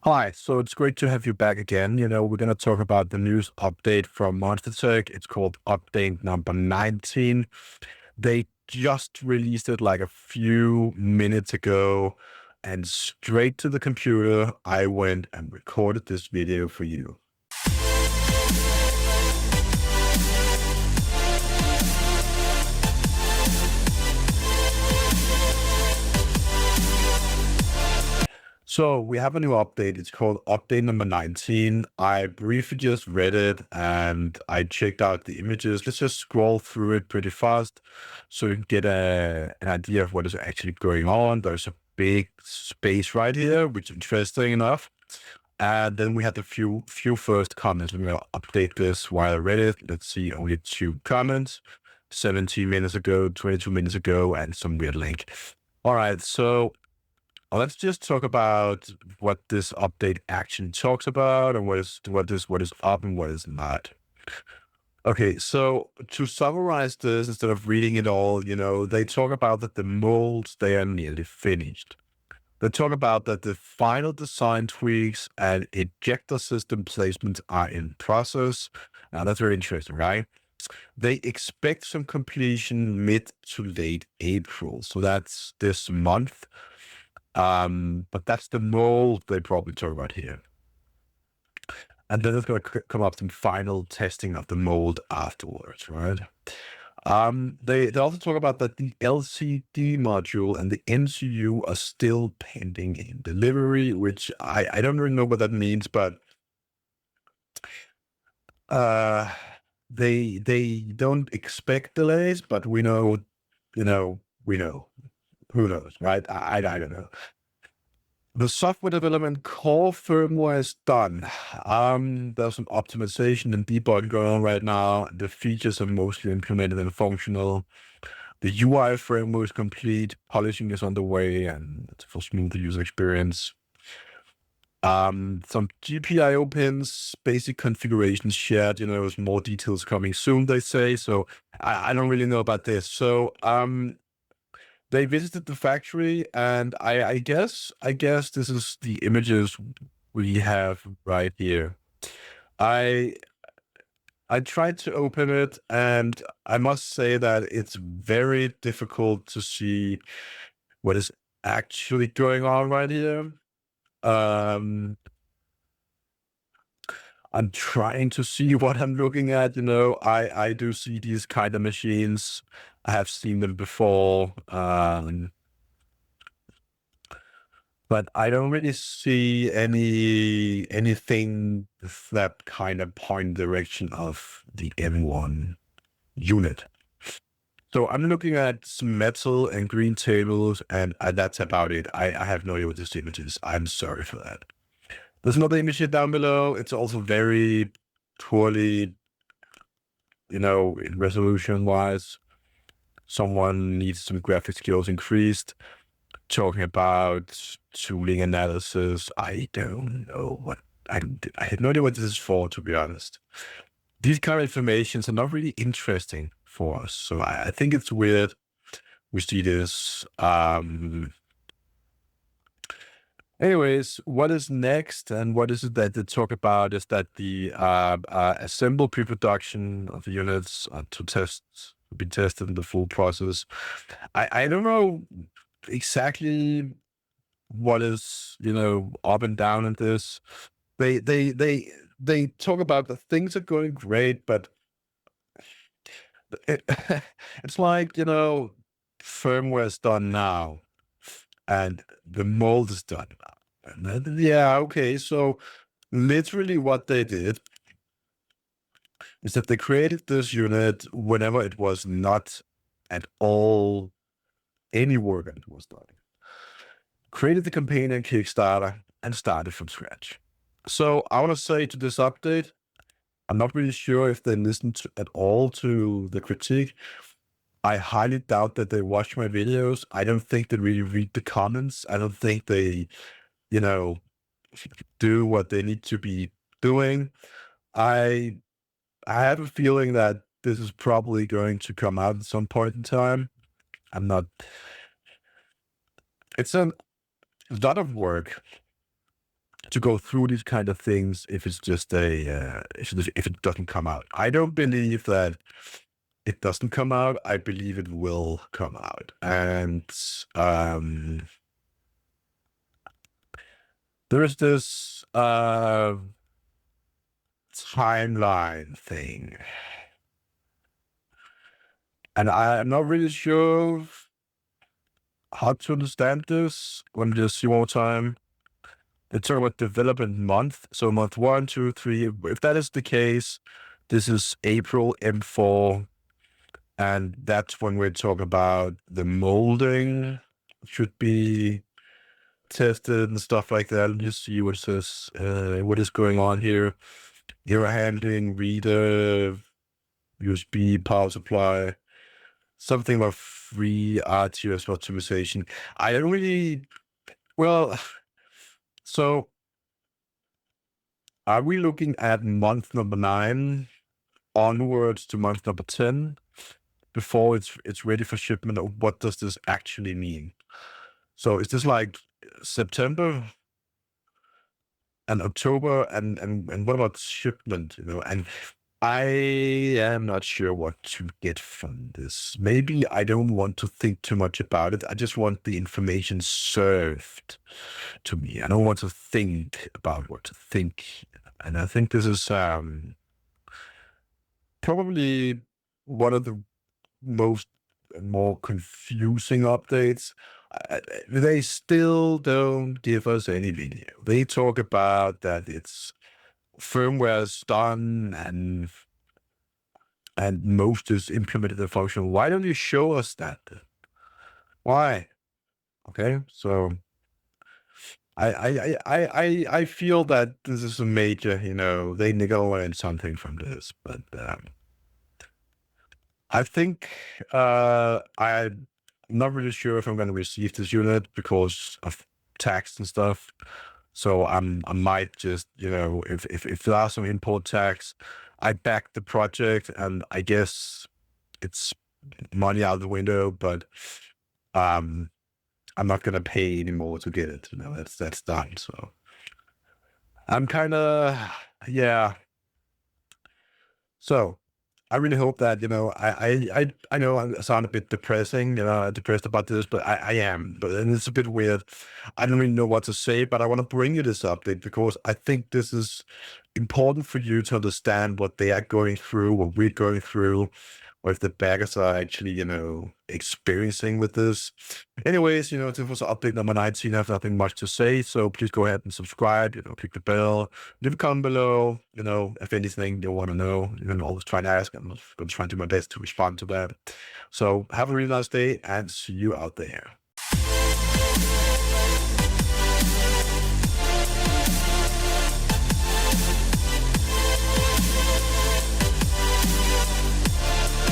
Hi, so it's great to have you back again. We're going to talk about the news update from Monstatek. It's called update number 19. They just released it like a few minutes ago, and straight to the computer, I went and recorded this video for you. So we have a new update. It's called update number 19. I briefly just read it and I checked out the images. Let's just scroll through it pretty fast so you can get an idea of what is actually going on. There's a big space right here, which is interesting enough. And then we had the few first comments. I'm going to update this while I read it. Let's see, only 2 comments, 17 minutes ago, 22 minutes ago, and some weird link. All right, so let's just talk about what this update action talks about and what is up and what is not. Okay, so to summarize this, instead of reading it all, they talk about that the molds, they are nearly finished. They talk about that the final design tweaks and ejector system placements are in process. Now that's very interesting, right? They expect some completion mid to late April. So that's this month. But that's the mold they probably talk about here. And then there's going to come up some final testing of the mold afterwards, right? They also talk about that the LCD module and the MCU are still pending in delivery, which I don't really know what that means, but they don't expect delays, but we know, we know. Who knows, right? I don't know. The software development core firmware is done. There's some optimization and debugging going on right now. The features are mostly implemented and functional. The UI framework is complete. Polishing is underway and it's for smoother user experience. Some GPIO pins, basic configurations shared, with more details coming soon, they say. So I don't really know about this. So they visited the factory, and I guess this is the images we have right here. I tried to open it, and I must say that it's very difficult to see what is actually going on right here. I'm trying to see what I'm looking at. I do see these kind of machines. I have seen them before. But I don't really see anything that kind of point direction of the M1 unit. So I'm looking at some metal and green tables, and that's about it. I have no idea what this image is. I'm sorry for that. There's another image here down below. It's also very poorly, in resolution-wise. Someone needs some graphic skills increased. Talking about tooling analysis. I don't know what I have no idea what this is for, to be honest. These kind of informations are not really interesting for us. So I think it's weird we see this. Anyways, what is next and what is it that they talk about is that the assemble pre-production of the units to be tested in the full process. I don't know exactly what is, up and down in this. They talk about the things are going great, but it's like, firmware is done now and the mold is done now. And then, yeah, okay. So literally what they did is that they created this unit whenever it was not at all any work that was done. Created the campaign in Kickstarter and started from scratch. So I want to say to this update, I'm not really sure if they listened at all to the critique. I highly doubt that they watch my videos. I don't think they really read the comments. I don't think they, do what they need to be doing. I have a feeling that this is probably going to come out at some point in time. I'm not. It's a lot of work to go through these kind of things if it's just if it doesn't come out. I don't believe that it doesn't come out. I believe it will come out. And there's this timeline thing. And I'm not really sure how to understand this. Let me just see one more time. They talk about development month. So month 1, 2, 3. If that is the case, this is April M4. And that's when we talk about the molding should be tested and stuff like that. Let me just see what it says, what is going on here. Error handling, reader, USB, power supply, something about free RTS optimization. I don't really, well, so are we looking at month number 9 onwards to month number 10 before it's ready for shipment, or what does this actually mean? So is this like September and October, and what about shipment? And I am not sure what to get from this. Maybe I don't want to think too much about it. I just want the information served to me. I don't want to think about what to think. And I think this is probably one of the most more confusing updates. They still don't give us any video. They talk about that it's firmware's done and most is implemented the function. Why don't you show us that? Why? Okay, so I feel that this is a major, they need to learn something from this, but I think I'm not really sure if I'm going to receive this unit because of tax and stuff. So I might just, if there are some import tax, I back the project, and I guess it's money out the window, but I'm not going to pay anymore to get it. That's done. So I'm kind of, yeah. So I really hope that, I know I sound a bit depressing, depressed about this, but I am, and it's a bit weird. I don't really know what to say, but I want to bring you this update because I think this is important for you to understand what they are going through, what we're going through, or if the baggers are actually, experiencing with this. Anyways, this was update number 19. I have nothing much to say, so please go ahead and subscribe, click the bell, leave a comment below, if anything you want to know. You can always try and ask. I'm going to try and do my best to respond to that. So have a really nice day and see you out there.